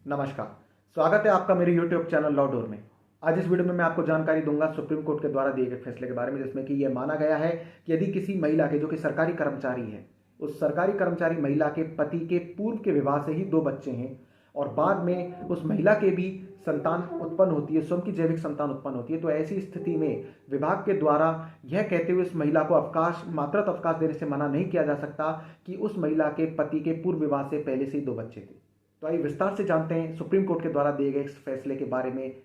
नमस्कार। स्वागत है आपका मेरे YouTube चैनल लॉ डोर में। आज इस वीडियो में मैं आपको जानकारी दूंगा सुप्रीम कोर्ट के द्वारा दिए गए फैसले के बारे में, जिसमें कि यह माना गया है कि यदि किसी महिला के जो कि सरकारी कर्मचारी है, उस सरकारी कर्मचारी महिला के पति के पूर्व के विवाह से ही 2 बच्चे हैं और बाद में उस महिला के भी संतान उत्पन्न होती है, स्वयं की जैविक संतान उत्पन्न होती है, तो ऐसी स्थिति में विभाग के द्वारा यह कहते हुए उस महिला को मातृत्व अवकाश देने से मना नहीं किया जा सकता कि उस महिला के पति के पूर्व विवाह से पहले से ही 2 बच्चे थे। तो आइए विस्तार से जानते हैं सुप्रीम कोर्ट के द्वारा दिए गए इस फैसले के बारे में,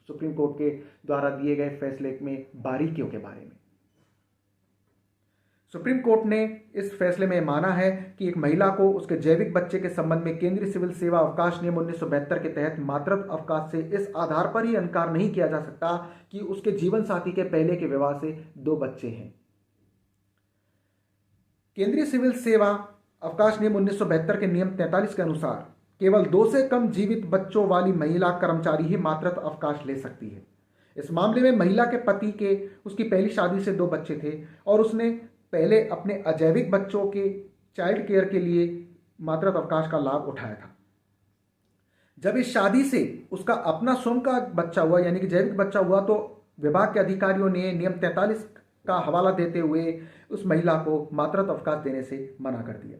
सुप्रीम कोर्ट के द्वारा दिए गए फैसले में बारीकियों के बारे में। सुप्रीम कोर्ट ने इस फैसले में माना है कि एक महिला को उसके जैविक बच्चे के संबंध में केंद्रीय सिविल सेवा अवकाश नियम 1972 के तहत मातृत्व अवकाश से इस आधार पर ही इनकार नहीं किया जा सकता कि उसके जीवन साथी के पहले के विवाह से 2 बच्चे हैं। केंद्रीय सिविल सेवा अवकाश नियम 1972 के नियम 43 के अनुसार केवल 2 से कम जीवित बच्चों वाली महिला कर्मचारी ही मातृत्व अवकाश ले सकती है। इस मामले में महिला के पति के उसकी पहली शादी से 2 बच्चे थे और उसने पहले अपने अजैविक बच्चों के चाइल्ड केयर के लिए मातृत्व अवकाश का लाभ उठाया था। जब इस शादी से उसका अपना स्वयं का बच्चा हुआ, यानी कि जैविक बच्चा हुआ, तो विभाग के अधिकारियों ने नियम 43 का हवाला देते हुए उस महिला को मातृत्व अवकाश देने से मना कर दिया।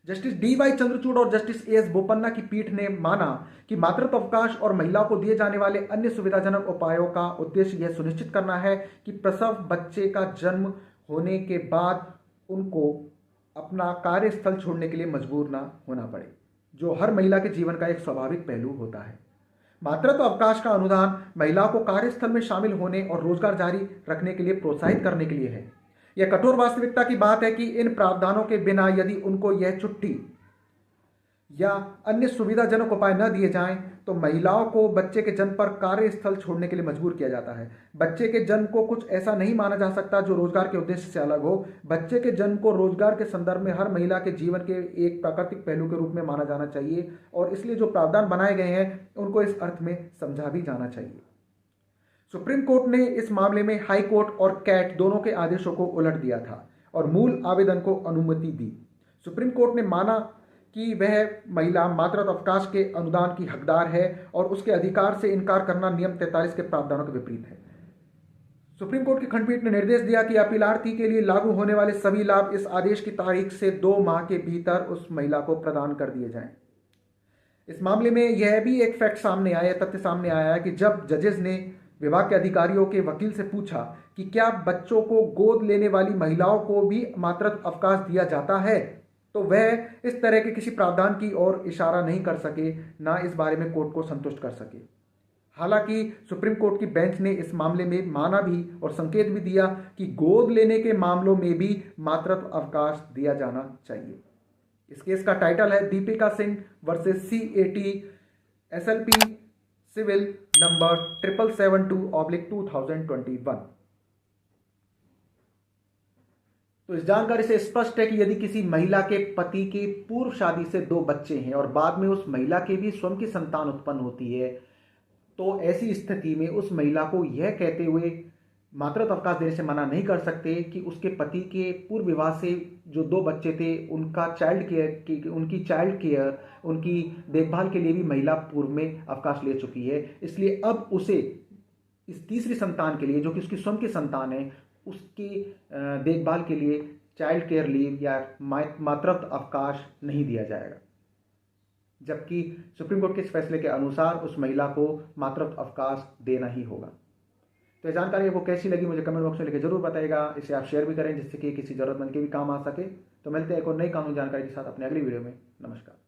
Justice D.Y.. चंद्रचूड़ और जस्टिस ए.एस. बोपन्ना की पीठ ने माना कि मातृत्व अवकाश और महिला को दिए जाने वाले अन्य सुविधाजनक उपायों का उद्देश्य यह सुनिश्चित करना है कि प्रसव बच्चे का जन्म होने के बाद उनको अपना कार्यस्थल छोड़ने के लिए मजबूर ना होना पड़े, जो हर महिला के जीवन का एक स्वाभाविक पहलू होता है। मातृत्व अवकाश का अनुदान महिलाओं को कार्यस्थल में शामिल होने और रोजगार जारी रखने के लिए प्रोत्साहित करने के लिए है। यह कठोर वास्तविकता की बात है कि इन प्रावधानों के बिना यदि उनको यह छुट्टी या अन्य सुविधाजनक उपाय न दिए जाएं तो महिलाओं को बच्चे के जन्म पर कार्यस्थल छोड़ने के लिए मजबूर किया जाता है। बच्चे के जन्म को कुछ ऐसा नहीं माना जा सकता जो रोजगार के उद्देश्य से अलग हो। बच्चे के जन्म को रोजगार के संदर्भ में हर महिला के जीवन के एक प्राकृतिक पहलू के रूप में माना जाना चाहिए और इसलिए जो प्रावधान बनाए गए हैं उनको इस अर्थ में समझा भी जाना चाहिए। सुप्रीम कोर्ट ने इस मामले में हाई कोर्ट और कैट दोनों के आदेशों को उलट दिया था और मूल आवेदन को अनुमति दी। सुप्रीम कोर्ट ने माना कि वह महिला मातृत्व अवकाश के अनुदान की हकदार है और उसके अधिकार से इनकार करना नियम 43 के प्रावधानों के विपरीत है। सुप्रीम कोर्ट की खंडपीठ ने निर्देश दिया कि अपीलार्थी के लिए लागू होने वाले सभी लाभ इस आदेश की तारीख से 2 माह के भीतर उस महिला को प्रदान कर दिए जाएं। इस मामले में यह भी एक फैक्ट सामने आया, तथ्य सामने आया है कि जब जजेस ने विभाग के अधिकारियों के वकील से पूछा कि क्या बच्चों को गोद लेने वाली महिलाओं को भी मातृत्व अवकाश दिया जाता है, तो वह इस तरह के किसी प्रावधान की ओर इशारा नहीं कर सके, ना इस बारे में कोर्ट को संतुष्ट कर सके। हालांकि सुप्रीम कोर्ट की बेंच ने इस मामले में माना भी और संकेत भी दिया कि गोद लेने के मामलों में भी मातृत्व अवकाश दिया जाना चाहिए। इस केस का टाइटल है Deepika Singh versus CAT SLP civil number 7772/2021। तो इस जानकारी से स्पष्ट है कि यदि किसी महिला के पति के पूर्व शादी से 2 बच्चे हैं और बाद में उस महिला के भी स्वयं की संतान उत्पन्न होती है, तो ऐसी स्थिति में उस महिला को यह कहते हुए मातृत्व अवकाश देने से मना नहीं कर सकते कि उसके पति के पूर्व विवाह से जो 2 बच्चे थे उनकी चाइल्ड केयर, उनकी देखभाल के लिए भी महिला पूर्व में अवकाश ले चुकी है। इसलिए अब उसे इस तीसरी संतान के लिए, जो कि उसकी स्वयं की संतान है, उसकी देखभाल के लिए चाइल्ड केयर लीव या मातृत्व अवकाश नहीं दिया जाएगा, जबकि सुप्रीम कोर्ट के इस फैसले के अनुसार उस महिला को मातृत्व अवकाश देना ही होगा। तो ये जानकारी आपको कैसी लगी मुझे कमेंट बॉक्स में लिखकर जरूर बताइएगा। इसे आप शेयर भी करें जिससे कि किसी जरूरतमंद के भी काम आ सके। तो मिलते हैं एक और नई कानूनी जानकारी के साथ अपने अगली वीडियो में। नमस्कार।